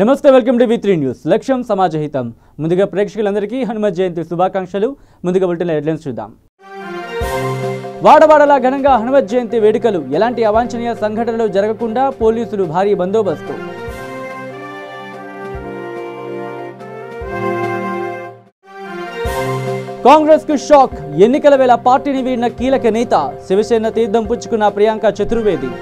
నమస్తే, welcome to వి3 news. లక్ష్యం సమాజహితం. ముందుగా ప్రేక్షకులందరికీ హనుమత్ జయంతి శుభాకాంక్షలు. ముందుగా బులెటిన్ హెడ్లైన్స్ చూద్దాం. వాడవాడలా ఘనంగా హనుమత్ జయంతి వేడుకలు. ఎలాంటి అవాంఛనీయ సంఘటనలు జరగకుండా పోలీసులు భారీ బందోబస్తు. కాంగ్రెస్ కు షాక్. ఎన్నికల వేళ పార్టీని వీడిన కీలక నేత. శివసేన తీర్థం పుచ్చుకున్న ప్రియాంక చతుర్వేది.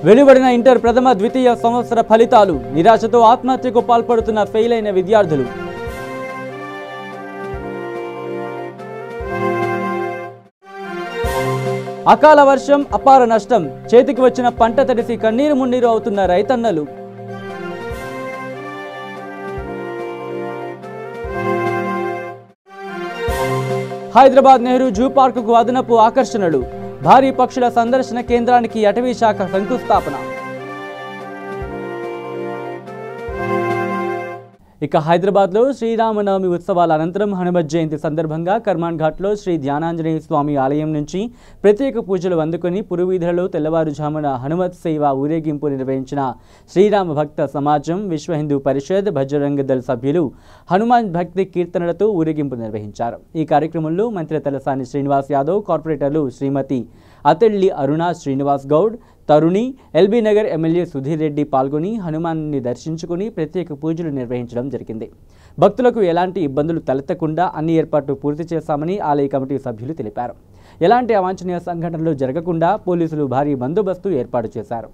వెలువడిన ఇంటర్ ప్రథమ ద్వితీయ సంవత్సర ఫలితాలు. నిరాశతో ఆత్మహత్యకు పాల్పడుతున్న ఫెయిల్ అయిన విద్యార్థులు. అకాల వర్షం, అపార నష్టం. చేతికి వచ్చిన పంట తడిసి కన్నీరు మున్నీరు అవుతున్న రైతన్నలు. హైదరాబాద్ నెహ్రూ జూ పార్కుకు అదనపు ఆకర్షణలు. భారీ పక్షుల సందర్శన కేంద్రానికి అటవీ శాఖ శంకుస్థాపన. ఇక హైదరాబాద్లో శ్రీరామనవమి ఉత్సవాల అనంతరం హనుమత్ జయంతి సందర్భంగా కర్మాన్ ఘాట్లో శ్రీ ధ్యానాంజనేయ స్వామి ఆలయం నుంచి ప్రత్యేక పూజలు అందుకుని పురవీధులలో తెల్లవారుజామున హనుమత్ సేవ ఊరేగింపు నిర్వహించిన శ్రీరామ భక్త సమాజం, విశ్వ హిందూ పరిషత్, బజరంగ దళ్ సభ్యులు హనుమాన్ భక్తి కీర్తనలతో ఊరేగింపు నిర్వహించారు. ఈ కార్యక్రమంలో మంత్రి తలసాని శ్రీనివాస్ యాదవ్, కార్పొరేటర్లు శ్రీమతి అతెల్లి అరుణ శ్రీనివాస్ గౌడ్, తరుణి, ఎల్బీ నగర్ ఎమ్మెల్యే సుధీర్ రెడ్డి పాల్గొని హనుమాన్ని దర్శించుకుని ప్రత్యేక పూజలు నిర్వహించడం జరిగింది. భక్తులకు ఎలాంటి ఇబ్బందులు తలెత్తకుండా అన్ని ఏర్పాట్లు పూర్తి చేశామని ఆలయ కమిటీ సభ్యులు తెలిపారు. ఎలాంటి అవాంఛనీయ సంఘటనలు జరగకుండా పోలీసులు భారీ బందోబస్తు ఏర్పాటు చేశారు.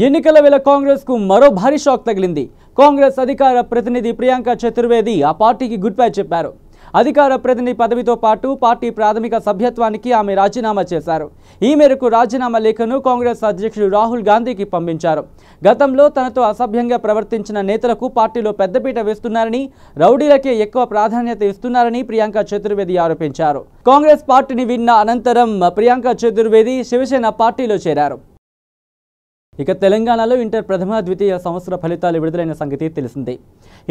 ఎన్నికల వేళ కాంగ్రెస్కు మరో భారీ షాక్ తగిలింది. కాంగ్రెస్ అధికార ప్రతినిధి ప్రియాంక చతుర్వేది ఆ పార్టీకి గుడ్ బై చెప్పారు. అధికార ప్రతినిధి పదవితో పాటు పార్టీ ప్రాథమిక సభ్యత్వానికి ఆమె రాజీనామా చేశారు. ఈ మేరకు రాజీనామా లేఖను కాంగ్రెస్ అధ్యక్షుడు రాహుల్ గాంధీకి పంపించారు. గతంలో తనతో అసభ్యంగా ప్రవర్తించిన నేతలకు పార్టీలో పెద్దపీట వేస్తున్నారని, రౌడీలకే ఎక్కువ ప్రాధాన్యత ఇస్తున్నారని ప్రియాంక చతుర్వేది ఆరోపించారు. కాంగ్రెస్ పార్టీని విన్న అనంతరం ప్రియాంక చతుర్వేది శివసేన పార్టీలో చేరారు. ఇక తెలంగాణలో ఇంటర్ ప్రథమ ద్వితీయ సంవత్సర ఫలితాలు విడుదలైన సంగతి తెలిసిందే.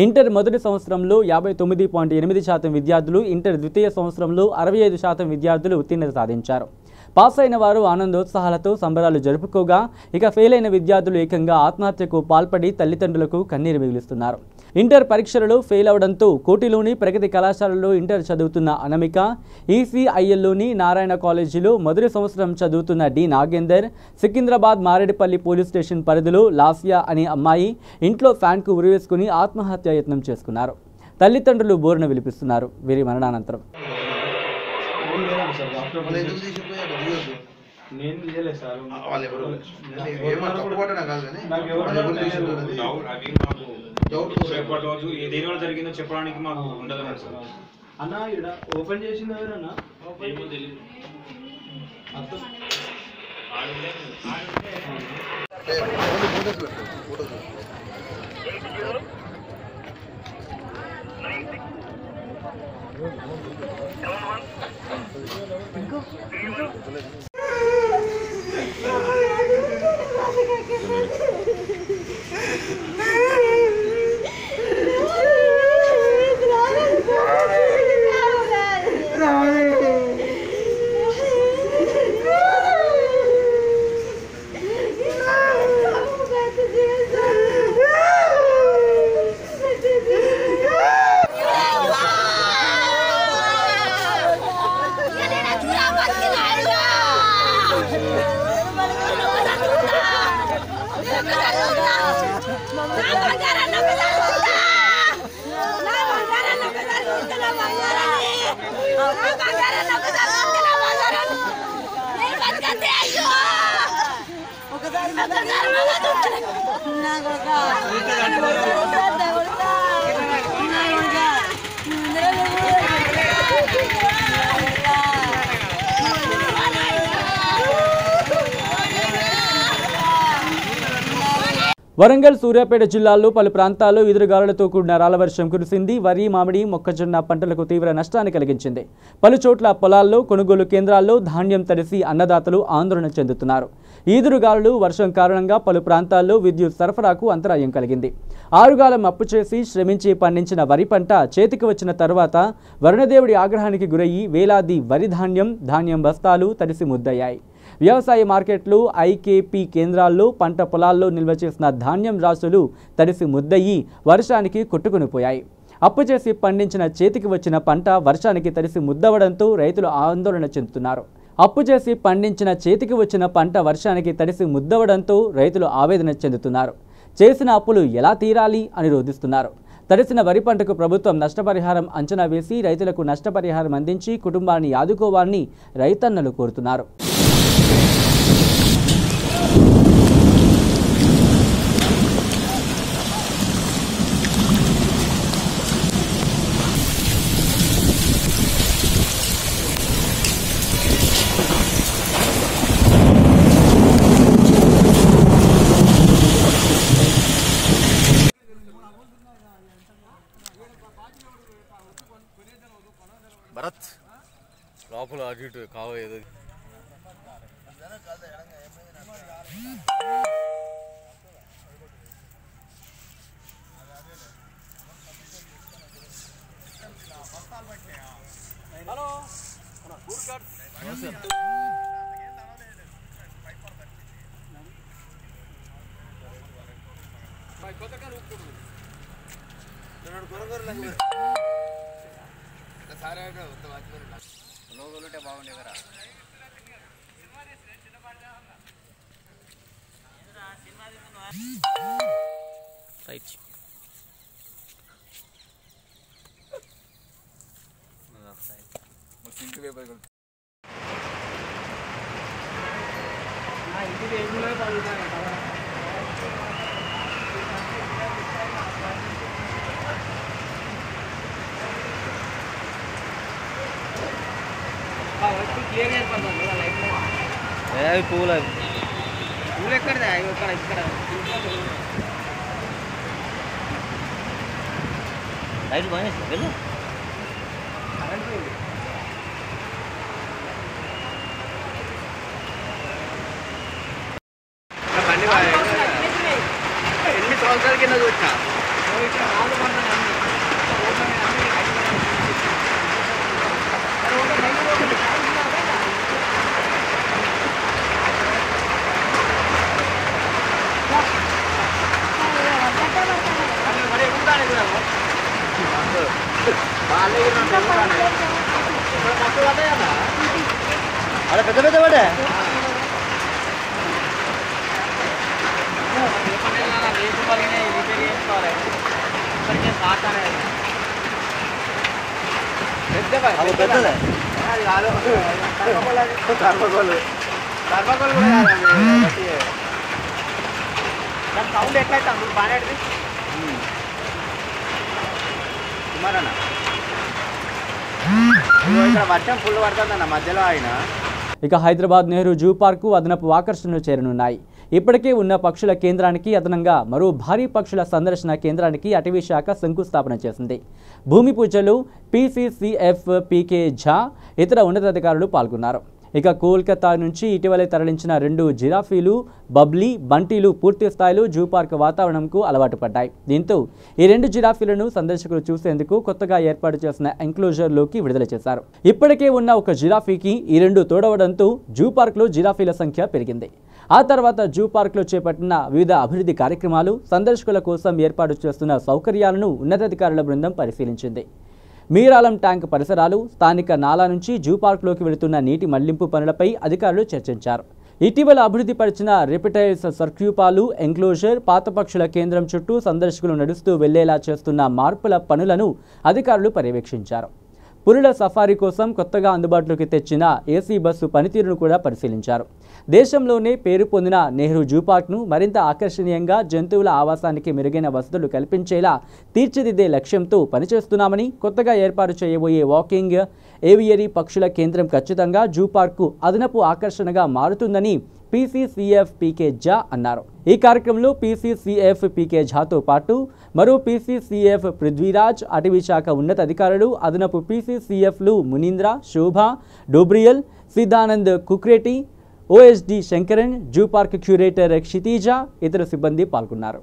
ఇంటర్ మొదటి సంవత్సరంలో 59.8% విద్యార్థులు, ఇంటర్ ద్వితీయ సంవత్సరంలో 65% విద్యార్థులు ఉత్తీర్ణత సాధించారు. పాస్ అయిన వారు ఆనందోత్సాహాలతో సంబరాలు జరుపుకోగా, ఇక ఫెయిల్ అయిన విద్యార్థులు ఏకంగా ఆత్మహత్యకు పాల్పడి తల్లిదండ్రులకు కన్నీరు మిగులుస్తున్నారు. ఇంటర్ పరీక్షలలో ఫెయిల్ అవడంతో కోటిలోని ప్రగతి కళాశాలలో ఇంటర్ చదువుతున్న అనమిక, ఈసీఐఎల్లోని నారాయణ కాలేజీలో మొదటి సంవత్సరం చదువుతున్న D Nagender, Secunderabad Maredpally police station పరిధిలో లాస్యా అనే అమ్మాయి ఇంట్లో ఫ్యాన్కు ఉరివేసుకుని ఆత్మహత్య యత్నం చేసుకున్నారు. తల్లిదండ్రులు బోరున విలిపిస్తున్నారు. వీరి మరణానంతరం నేను తీయలేదు సార్. రోజు దేని వల్ల జరిగిందో చెప్పడానికి మాకు ఉండదు సార్. అన్న ఇక్కడ ఓపెన్ చేసింది ఎవరన్నా ఏమో తెలియదు. వరంగల్, సూర్యాపేట జిల్లాల్లో పలు ప్రాంతాల్లో ఎదురుగాలులతో కూడిన రాళ్లవర్షం కురిసింది. వరి, మామిడి, మొక్కజొన్న పంటలకు తీవ్ర నష్టాన్ని కలిగించింది. పలు చోట్ల పొలాల్లో, కొనుగోలు కేంద్రాల్లో ధాన్యం తడిసి అన్నదాతలు ఆందోళన చెందుతున్నారు. ఈదురుగాలులు, వర్షం కారణంగా పలు ప్రాంతాల్లో విద్యుత్ సరఫరాకు అంతరాయం కలిగింది. ఆరుగాలం అప్పు చేసి శ్రమించి పండించిన వరి పంట చేతికి వచ్చిన తరువాత వరుణదేవుడి ఆగ్రహానికి గురయ్యి వేలాది వరి ధాన్యం బస్తాలు తడిసి ముద్దయ్యాయి. వ్యవసాయ మార్కెట్లు, ఐకేపీ కేంద్రాల్లో, పంట పొలాల్లో నిల్వ చేసిన ధాన్యం రాసులు తడిసి ముద్దయ్యి వర్షానికి కొట్టుకునిపోయాయి. అప్పు చేసి పండించిన చేతికి వచ్చిన పంట వర్షానికి తడిసి ముద్దవడంతో రైతులు ఆందోళన చెందుతున్నారు. అప్పు చేసి పండించిన చేతికి వచ్చిన పంట వర్షానికి తడిసి ముద్దవడంతో రైతులు ఆవేదన చెందుతున్నారు. చేసిన అప్పులు ఎలా తీరాలి అని రోధిస్తున్నారు. తడిసిన వరి పంటకు ప్రభుత్వం నష్టపరిహారం అంచనా వేసి రైతులకు నష్టపరిహారం అందించి కుటుంబాన్ని ఆదుకోవాలని రైతన్నలు కోరుతున్నారు. భరత్ లోపల అటు ఇటు కావేది హలో లోగోలుంటే బాగుండే కదా. రైట్ ఇంటి పేపర్ ఇంటికి పూలు ఎక్కడ ఇక్కడ లైట్ బాగా వెళ్ళు బండి ఎన్ని సంవత్సరాల కింద చూసినా అలా పెద్ద పెద్ద పడే పెద్దదే సౌండ్ ఎట్లయితే బాగా కుమారన్న ఇక్కడ వర్షం ఫుల్ పడుతుందన్న మధ్యలో ఆయన. ఇక హైదరాబాద్ నెహ్రూ జూ పార్కు అదనపు ఆకర్షణలు చేరనున్నాయి. ఇప్పటికే ఉన్న పక్షుల కేంద్రానికి అదనంగా మరో భారీ పక్షుల సందర్శన కేంద్రానికి అటవీ శాఖ శంకుస్థాపన చేసింది. భూమి పూజలు పీసీసీఎఫ్ పీకే ఝా ఇతర ఉన్నతాధికారులు పాల్గొన్నారు. ఇక కోల్కతా నుంచి ఇటీవలే తరలించిన 2 జిరాఫీలు బబ్లీ బంటీలు పూర్తి స్థాయిలో జూ పార్క్ వాతావరణంకు అలవాటు పడ్డాయి. దీంతో ఈ 2 జిరాఫీలను సందర్శకులు చూసేందుకు కొత్తగా ఏర్పాటు చేసిన ఎంక్లోజర్లోకి విడుదల చేశారు. ఇప్పటికే ఉన్న ఒక జిరాఫీకి ఈ 2 తోడవడంతో జూ పార్క్లో జిరాఫీల సంఖ్య పెరిగింది. ఆ తర్వాత జూ పార్క్లో చేపట్టిన వివిధ అభివృద్ధి కార్యక్రమాలు, సందర్శకుల కోసం ఏర్పాటు చేస్తున్న సౌకర్యాలను ఉన్నతాధికారుల బృందం పరిశీలించింది. మీరాలం ట్యాంక్ పరిసరాలు, స్థానిక నాలా నుంచి జూ పార్క్లోకి వెళుతున్న నీటి మళ్లింపు పనులపై అధికారులు చర్చించారు. ఇటీవల అభివృద్ధి పరిచిన రెప్టైల్స్ సర్క్యూపాలు, ఎంక్లోజర్, పాత పక్షుల కేంద్రం చుట్టూ సందర్శకులు నడుస్తూ వెళ్లేలా చేస్తున్న మార్పుల పనులను అధికారులు పర్యవేక్షించారు. పులుల సఫారీ కోసం కొత్తగా అందుబాటులోకి తెచ్చిన ఏసీ బస్సు పనితీరును కూడా పరిశీలించారు. దేశంలోనే పేరు పొందిన నెహ్రూ జూ పార్క్ను మరింత ఆకర్షణీయంగా, జంతువుల ఆవాసానికి మెరుగైన వసతులు కల్పించేలా తీర్చిదిద్దే లక్ష్యంతో పనిచేస్తున్నామని, కొత్తగా ఏర్పాటు చేయబోయే వాకింగ్, ఏవియరీ పక్షుల కేంద్రం ఖచ్చితంగా జూ పార్కు అదనపు ఆకర్షణగా మారుతుందని పీసీసీఎఫ్ పీకే ఝా అన్నారు. ఈ కార్యక్రమంలో పీసీసీఎఫ్ పీకే ఝాతో పాటు మరో పీసీసీఎఫ్ పృథ్వీరాజ్, అటవీ శాఖ ఉన్నతాధికారులు, అదనపు పీసీసీఎఫ్లు Munindra, Shobha, Dobriyal, Siddhanand Kukreti, OSD Sankaran, zoo park curator Kshitija, ఇతర సిబ్బంది పాల్గొన్నారు.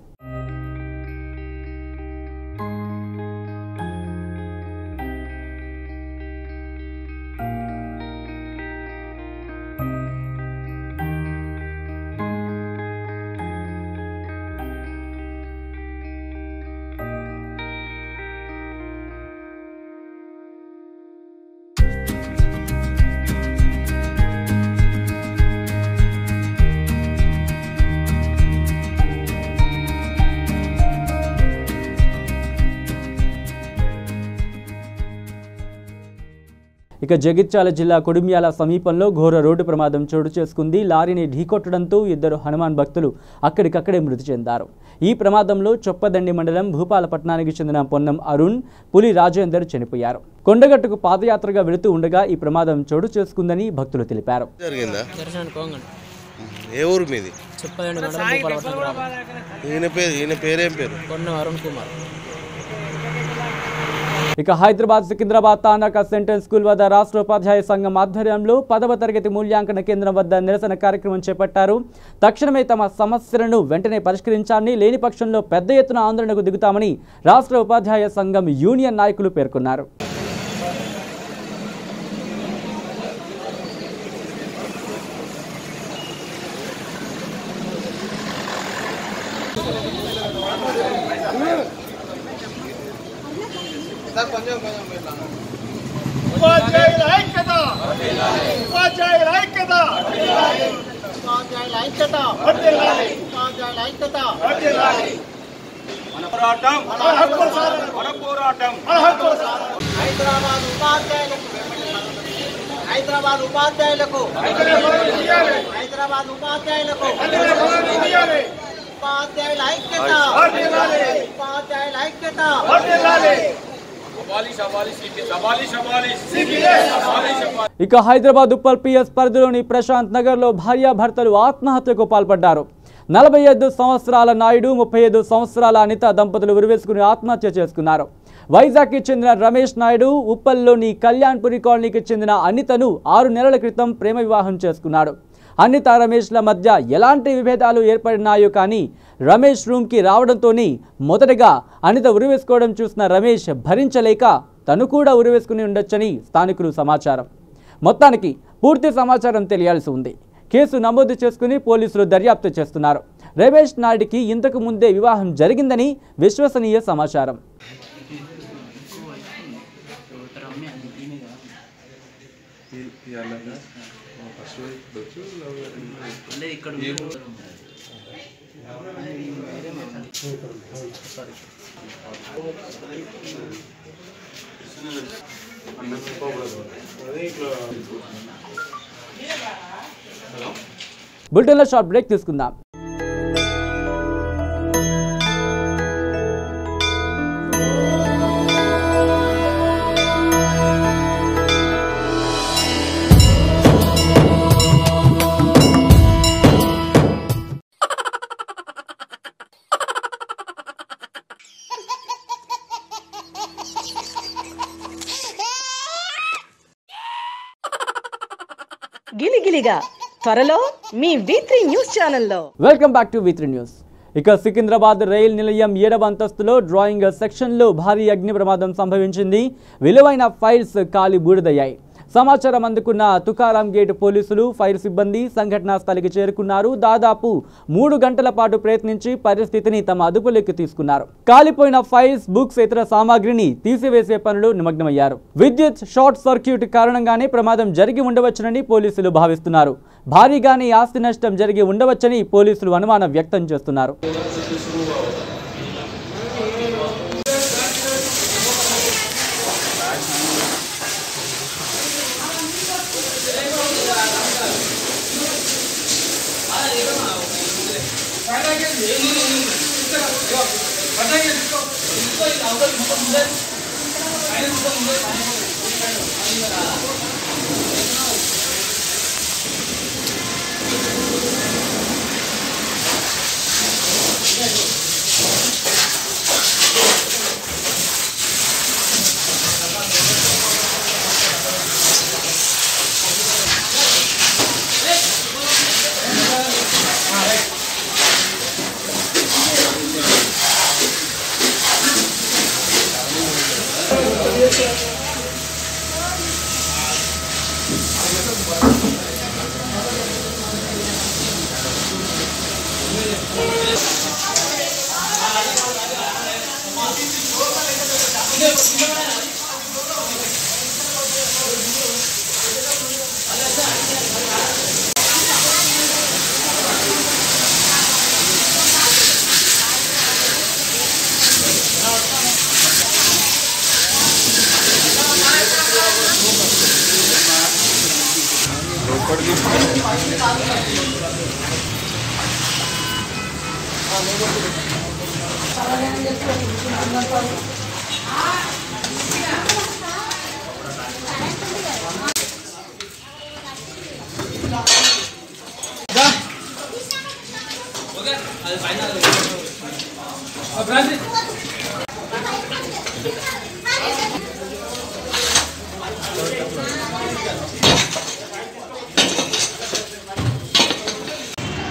ఇక జగిత్యాల జిల్లా కొడిమ్యాల సమీపంలో ఘోర రోడ్డు ప్రమాదం చోటు చేసుకుంది. లారీని ఢీకొట్టడంతో 2 హనుమాన్ భక్తులు అక్కడికక్కడే మృతి చెందారు. ఈ ప్రమాదంలో చొప్పదండి మండలం భూపాలపట్నానికి చెందిన పొన్నం అరుణ్, పులి రాజేందర్ చనిపోయారు. కొండగట్టుకు పాదయాత్రగా వెళుతూ ఉండగా ఈ ప్రమాదం చోటు చేసుకుందని భక్తులు తెలిపారు. ఇక హైదరాబాద్ సికింద్రాబాద్ తానాక సెంట్రల్ స్కూల్ వద్ద రాష్ట్ర ఉపాధ్యాయ సంఘం ఆధ్వర్యంలో 10వ తరగతి మూల్యాంకన కేంద్రం వద్ద నిరసన కార్యక్రమం చేపట్టారు. తక్షణమే తమ సమస్యలను వెంటనే పరిష్కరించాలని, లేని పక్షంలో పెద్ద ఎత్తున ఆందోళనకు దిగుతామని రాష్ట్ర ఉపాధ్యాయ సంఘం యూనియన్ నాయకులు పేర్కొన్నారు. హైదరాబాద్ ఉపాధ్యాయులకు ఉపాధ్యాయుల ఐక్యత, ఉపాధ్యాయుల ఐక్యత. ఇక హైదరాబాద్ ఉప్పల్ పిఎస్ పరిధిలోని ప్రశాంత్ నగర్లో భార్యాభర్తలు ఆత్మహత్యకు పాల్పడ్డారు. 45 సంవత్సరాల నాయుడు 35 సంవత్సరాల అనిత దంపతులు ఉరివేసుకుని ఆత్మహత్య చేసుకున్నారు. వైజాగ్కి చెందిన రమేష్ నాయుడు ఉప్పల్లోని కళ్యాణ్పురి కాలనీకి చెందిన అనితను 6 నెలల క్రితం ప్రేమ వివాహం చేసుకున్నాడు. అనిత రమేష్ల మధ్య ఎలాంటి విభేదాలు ఏర్పడినాయో కానీ రమేష్ రూమ్కి రావడంతోనే మొదటగా అనిత ఉరివేసుకోవడం చూసిన రమేష్ భరించలేక తను కూడా ఉరివేసుకుని ఉండొచ్చని స్థానికులు సమాచారం. మొత్తానికి పూర్తి సమాచారం తెలియాల్సి ఉంది. కేసు నమోదు చేసుకుని పోలీసులు దర్యాప్తు చేస్తున్నారు. రమేష్ నాయుడికి ఇంతకు ముందే వివాహం జరిగిందని విశ్వసనీయ సమాచారం. బులెటిన్లో షార్ట్ బ్రేక్ తీసుకుందాం. గిలిగిలిగా త్వరలో మీ V3 న్యూస్ ఛానల్లో. Welcome back to V3 news. ఇక సికింద్రాబాద్ రైల్ నిలయం 7వ అంతస్తులో డ్రాయింగ్ సెక్షన్లో భారీ అగ్ని ప్రమాదం సంభవించింది. విలువైన ఫైల్స్ కాలి బూడిదయ్యాయి. సమాచారం అందుకున్న తుకారాం గేట్ పోలీసులు, ఫైర్ సిబ్బంది సంఘటనా స్థలికి చేరుకున్నారు. దాదాపు 3 గంటల పాటు ప్రయత్నించి పరిస్థితిని తమ అదుపులోకి తీసుకున్నారు. కాలిపోయిన ఫైల్స్, బుక్స్, ఇతర సామాగ్రిని తీసివేసే పనులు నిమగ్నమయ్యారు. విద్యుత్ షార్ట్ సర్క్యూట్ కారణంగానే ప్రమాదం జరిగి ఉండవచ్చునని పోలీసులు భావిస్తున్నారు. భారీగానే ఆస్తి నష్టం జరిగి ఉండవచ్చని పోలీసులు అనుమానం వ్యక్తం చేస్తున్నారు.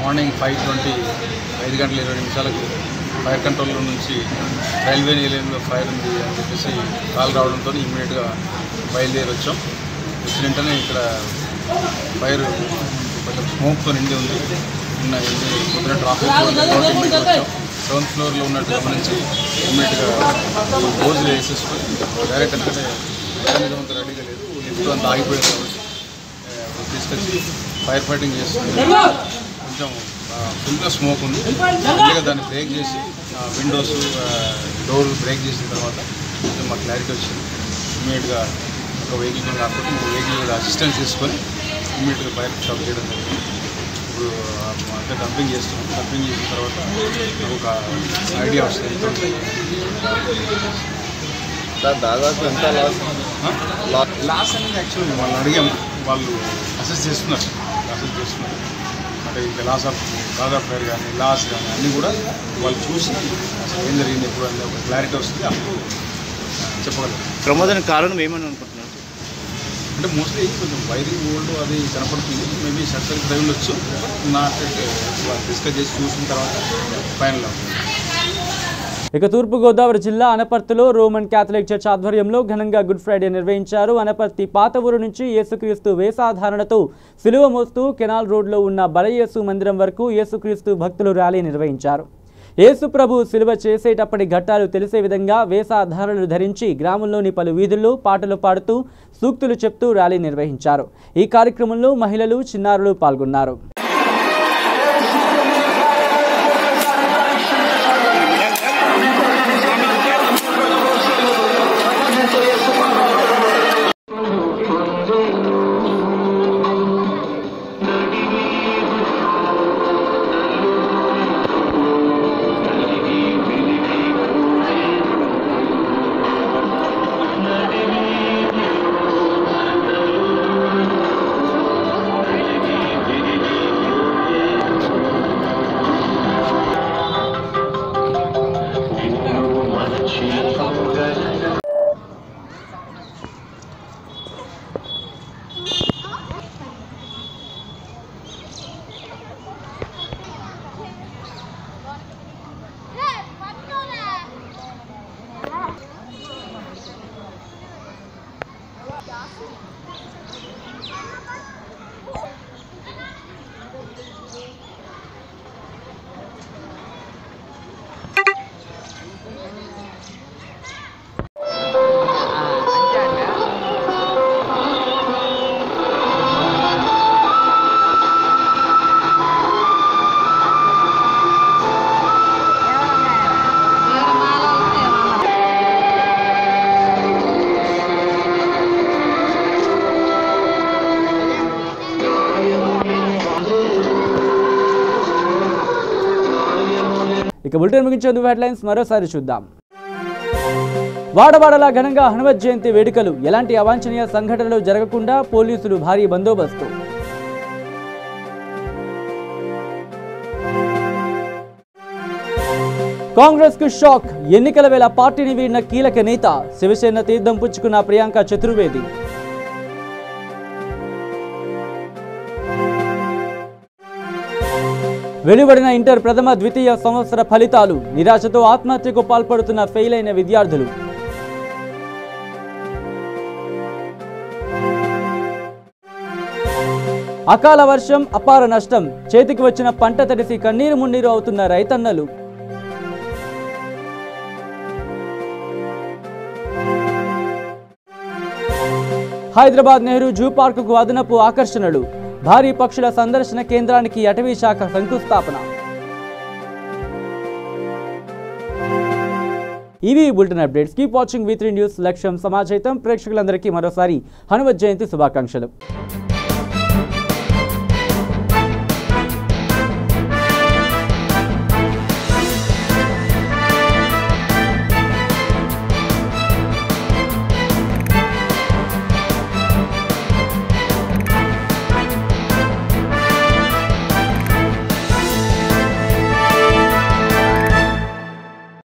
మార్నింగ్ 5:20 5 గంటల 20 నిమిషాలకు ఫైర్ కంట్రోల్ నుంచి రైల్వే నిలయంలో ఫైర్ ఉంది అని చెప్పేసి కాల్ రావడంతో ఇమ్మీడియట్గా బయలుదేరి వచ్చాం. వచ్చిన వెంటనే ఇక్కడ ఫైర్ కొంచెం స్మోక్తో నిండి ఉంది. పొద్దున ట్రాఫిక్ ఇమ్మీడియట్గా వచ్చాం. 7th ఫ్లోర్లో ఉన్నట్టు గమనించి ఇమ్మీడియట్గా రోజులు వేసేసుకొని డైరెక్ట్ ఎందుకంటే మెకానిజం అంతా రెడీగా లేదు, లిఫ్ట్ అంతా ఆగిపోయింది కాబట్టి తీసుకొచ్చి ఫైర్ ఫైటింగ్ చేస్తుంది. కొంచెం ఫుల్గా స్మోక్ ఉంది. అందుకే దాన్ని బ్రేక్ చేసి విండోస్ డోర్ బ్రేక్ చేసిన తర్వాత కొంచెం మాకు క్లారిటీ వచ్చింది. ఇమ్మీడియట్గా ఒక వెహికల్ కాకపోతే వెహికల్ అసిస్టెన్స్ తీసుకొని ఇమ్మీడియట్గా ఫైర్ స్టాప్ చేయడం జరిగింది. ఇప్పుడు అంటే డంపింగ్ చేస్తున్నాం. డంపింగ్ చేసిన తర్వాత ఒక ఐడియా వస్తుంది. సార్ దాదాపు ఎంత లాస్ అనేది యాక్చువల్లీ వాళ్ళు అడిగాము, వాళ్ళు అసెస్ చేస్తున్నారు. అంటే ఇంకా లాస్ ఆఫ్ ఫైర్ కానీ లాస్ కానీ అన్నీ కూడా వాళ్ళు చూసి అసలు ఏం జరిగింది ఎప్పుడు అనేది ఒక క్లారిటీ వస్తుంది, అప్పుడు చెప్పగలరు. ప్రమాదానికి కారణం ఏమని అనుకుంటున్నారు? అంటే మోస్ట్లీ కొంచెం వైరింగ్ ఓల్డ్ అది కనపడుతుంది. మేబీ షార్ట్ సర్క్యూట్ డ్రైవ్ ఉండొచ్చు. డిస్కస్ చేసి చూసిన తర్వాత ఫైనల్ అవుతుంది. ఇక తూర్పుగోదావరి జిల్లా అనపర్తిలో రోమన్ క్యాథలిక్ చర్చ్ ఆధ్వర్యంలో ఘనంగా గుడ్ ఫ్రైడే నిర్వహించారు. అనపర్తి పాత ఊరు నుంచి యేసుక్రీస్తు వేషధారణతో సిలువ మోస్తూ కెనాల్ రోడ్లో ఉన్న బలయేసు మందిరం వరకు యేసుక్రీస్తు భక్తులు ర్యాలీ నిర్వహించారు. యేసు ప్రభు సిలువ చేసేటప్పటి ఘట్టాలు తెలిసే విధంగా వేషధారణలు ధరించి గ్రామంలోని పలు వీధుల్లో పాటలు పాడుతూ సూక్తులు చెప్తూ ర్యాలీ నిర్వహించారు. ఈ కార్యక్రమంలో మహిళలు, చిన్నారులు పాల్గొన్నారు. ఇక బులెటిన్ ముగించేందు హెడ్లైన్స్ మరోసారి చూద్దాం. వాడవాడలా ఘనంగా హనుమత్ జయంతి వేడుకలు, ఎలాంటి అవాంఛనీయ సంఘటనలు జరగకుండా పోలీసులు భారీ బందోబస్తు. కాంగ్రెస్ కు షాక్, ఎన్నికల వేళ పార్టీని వీడిన కీలక నేత, శివసేన తీర్థం పుచ్చుకున్న ప్రియాంక చతుర్వేది. వెలువడిన ఇంటర్ ప్రథమ ద్వితీయ సంవత్సర ఫలితాలు, నిరాశతో ఆత్మహత్యకు పాల్పడుతున్న ఫెయిల్ అయిన విద్యార్థులు. అకాల వర్షం, అపార నష్టం, చేతికి వచ్చిన పంట తడిసి కన్నీరు మున్నీరు అవుతున్న రైతన్నలు. హైదరాబాద్ నెహ్రూ జూ పార్కుకు అదనపు ఆకర్షణలు, భారీ పక్షుల సందర్శన కేంద్రానికి అటవీ శాఖ శంకుస్థాపన. ఇవి bulletin updates. Keep watching V3 news. లక్ష్యం సమాజహితం. ప్రేక్షకులందరికీ మరోసారి హనుమత్ జయంతి శుభాకాంక్షలు.